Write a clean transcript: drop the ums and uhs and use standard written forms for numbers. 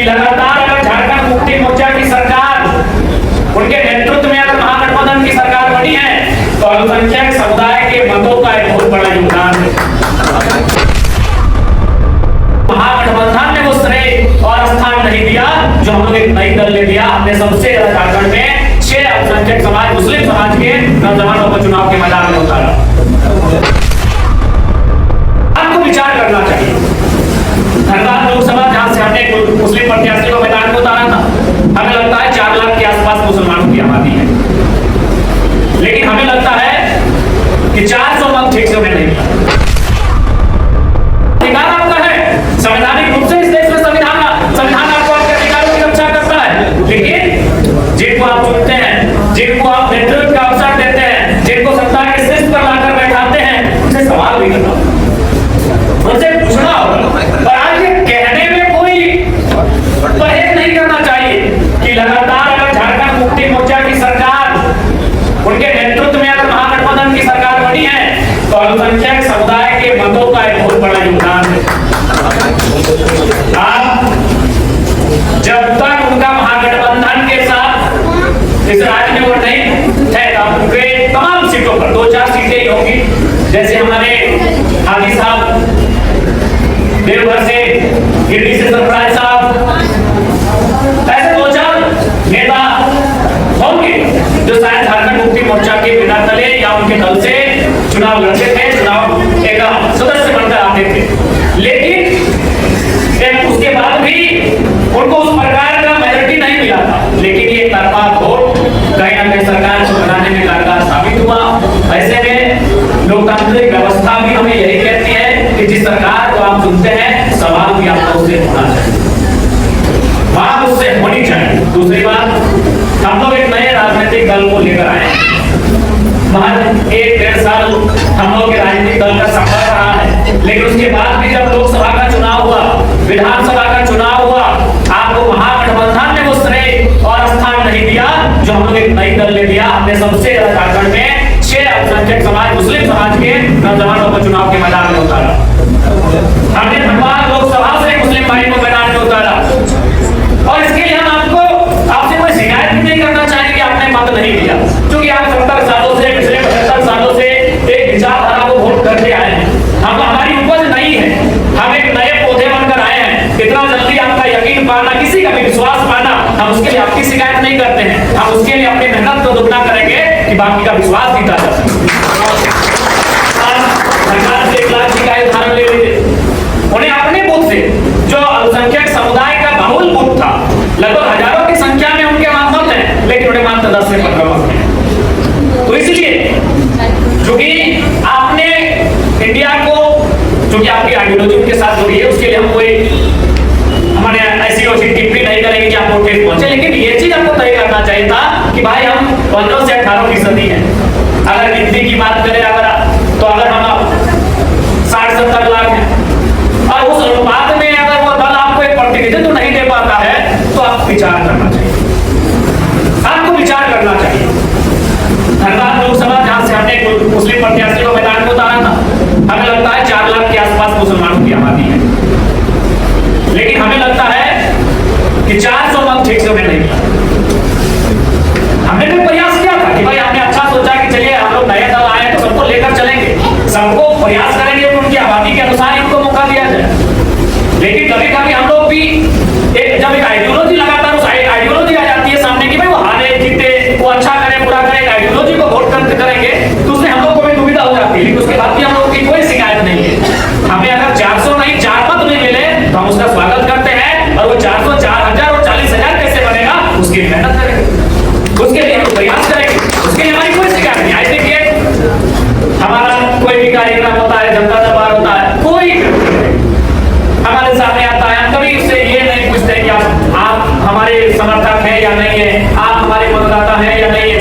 कि लगातार अगर झारखंड मुक्ति मोर्चा की सरकार, उनके नेतृत्व में अगर महागठबंधन की सरकार बनी है तो अल्पसंख्यक समुदाय के मतों का एक बहुत बड़ा योगदान है। महागठबंधन ने वो श्रेय और स्थान नहीं दिया जो हम लोग एक नई दल ने दिया। हमने सबसे ज्यादा झारखंड में 6 अल्पसंख्यक समाज, मुस्लिम समाज के नौजवानों को चुनाव के मैदान में उतारा। आपको विचार करना चाहिए। धनबाद लोकसभा जहां से हमने मुस्लिम प्रत्याशी को मैदान में उतारा था, हमें लगता है 4 लाख के आसपास मुसलमानों की आबादी है, लेकिन हमें लगता है कि 400 मत ठीक से उन्हें नहीं मिला। अधिकार आपका है, संवैधानिक रूप से इस देश में संविधान आपको आपके अधिकारों की रक्षा करता है, लेकिन जिनको आप चुनते हैं, जिनको आप नेतृत्व का अवसर देते हैं, जिनको सत्ता के शीर्ष पर लाकर बैठाते हैं, उनसे सवाल भी करना, उनसे पूछना होगा। पर आज ये कहने में कोई परहेज नहीं करना चाहिए कि लगातार अगर झारखंड मुक्ति मोर्चा की सरकार, उनके नेतृत्व में अगर महागठबंधन की सरकार बनी है तो अल्पसंख्यक समुदाय के मतों का एक बहुत बड़ा योगदान है। जब तक उनका महागठबंधन के साथ इस राज्य में वो नहीं थे, उनके तमाम सीटों पर 2-4 सीटें ही होंगी। जैसे हमारे हादी साहब देवघर से, गिरडी से सरफराज साहब, ऐसे 2-4 नेता होंगे जो शायद झारखंड मुक्ति मोर्चा के बिना तले या उनके दल से चुनाव लड़ते थे, चुनाव एक सदस्य बनकर आते थे, लेकिन उसके बाद भी उनको उस प्रकार का मेजॉरिटी नहीं मिला था। लेकिन ये तरफा वोट कहीं ना कहीं सरकार को बनाने में कारगर साबित हुआ। ऐसे में लोकतांत्रिक व्यवस्था भी हमें यही कहती है कि जिस सरकार को आप चुनते हैं, सवाल भी आपको उससे होना चाहिए, बात उससे होनी चाहिए। दूसरी बात, हम लोग एक नए राजनीतिक दल को लेकर आए हैं। महज 1-1.5 साल हम लोग के राजनीतिक दल का सफर रहा है, लेकिन उसके बाद भी जब लोकसभा का चुनाव हुआ, विधानसभा का चुनाव हुआ, आपको महागठबंधन ने वो श्रेय और स्थान नहीं दिया जो हम लोग एक नई दल ने दिया। हमने सबसे ज्यादा झारखंड में 6 अल्पसंख्यक समाज, मुस्लिम समाज के नौजवानों को चुनाव के मैदान में उतारा। हमने धनबाद लोकसभा से मुस्लिम भाई को मैदान में उतारा, और इसके लिए हम आपसे कोई शिकायत भी नहीं करना चाहेंगे कि आपने मत नहीं दिया, क्योंकि आप 70 सालों से, पिछले 75 सालों से एक विचारधारा को वोट करके आए हैं। हम, हमारी उपज नहीं है, हम एक नए पौधे बनकर आए हैं। इतना जल्दी आपका यकीन पाना, किसी का भी विश्वास पाना, हम उसके लिए आपकी शिकायत नहीं करते हैं। हम उसके लिए अपनी मेहनत को दुगना करेंगे कि बाकी का विश्वास जीता जा सके। सरकार से 1 लाख जी का उदाहरण ले लीजिए, उन्हें अपने बूथ से, जो अल्पसंख्यक समुदाय का बहुल बूथ था, लगभग हजारों की संख्या में उनके वहां मत है, लेकिन उन्हें मात्र 10 से 15 मत है। तो इसलिए क्योंकि आपने इंडिया को, क्योंकि आपकी आइडियोलॉजी के साथ जुड़ी है, उसके लिए हम कोई हमारे ऐसी टिप्पणी नहीं करेंगे कि आप वोट पहुंचे, लेकिन ये चीज आपको तय करना चाहिए था कि भाई हम 15 से 18% हैं। अगर गिनती की बात करें, तो अगर हम 60-70 लाख हैं और उस अनुपात में अगर वो दल आपको एक प्रतिनिधित्व नहीं दे पाता है, तो आपको विचार करना चाहिए, आपको विचार करना चाहिए। धनबाद लोकसभा जहां से हमने मुस्लिम प्रत्याशी को मैदान में उतारा था, हमें लगता है 4 लाख के आसपास मुसलमानों की आबादी है, लेकिन हमें लगता है कि 400 मत ठीक से उन्हें नहीं मिला। हमने भी प्रयास किया था कि भाई हमने अच्छा सोचा कि चलिए हम लोग नए दल आए तो सबको लेकर चलेंगे, सबको प्रयास करेंगे उनकी आबादी के अनुसार इनको मौका दिया जाए। लेकिन कभी कभी हम लोग भी जब एक आइडियोलॉजी लगातार उस आइडियोलॉजी आ जाती है सामने कि भाई वो हारे जीते, वो अच्छा करे बुरा करे, आइडियोलॉजी को वोट करेंगे, तो उसमें हम लोग को भी दुविधा हो जाती है। लेकिन उसके बाद भी हम लोग की कोई शिकायत नहीं है। हमें अगर 400 नहीं 4 मत नहीं मिले तो हम उसका स्वागत करते हैं, और वो 400, 4000 और 40,000 कैसे बनेगा उसकी मेहनत करेंगे, उसके लिए हम प्रयास करेंगे, उसके लिए हमारी कोई शिकायत नहीं। आई थिंक हमारा कोई भी कार्यक्रम होता है, जनता दरबार होता है, कोई हमारे सामने आता है, हम कभी उससे ये नहीं पूछते कि आप हमारे समर्थक हैं या नहीं है, आप हमारे मतदाता हैं या नहीं है।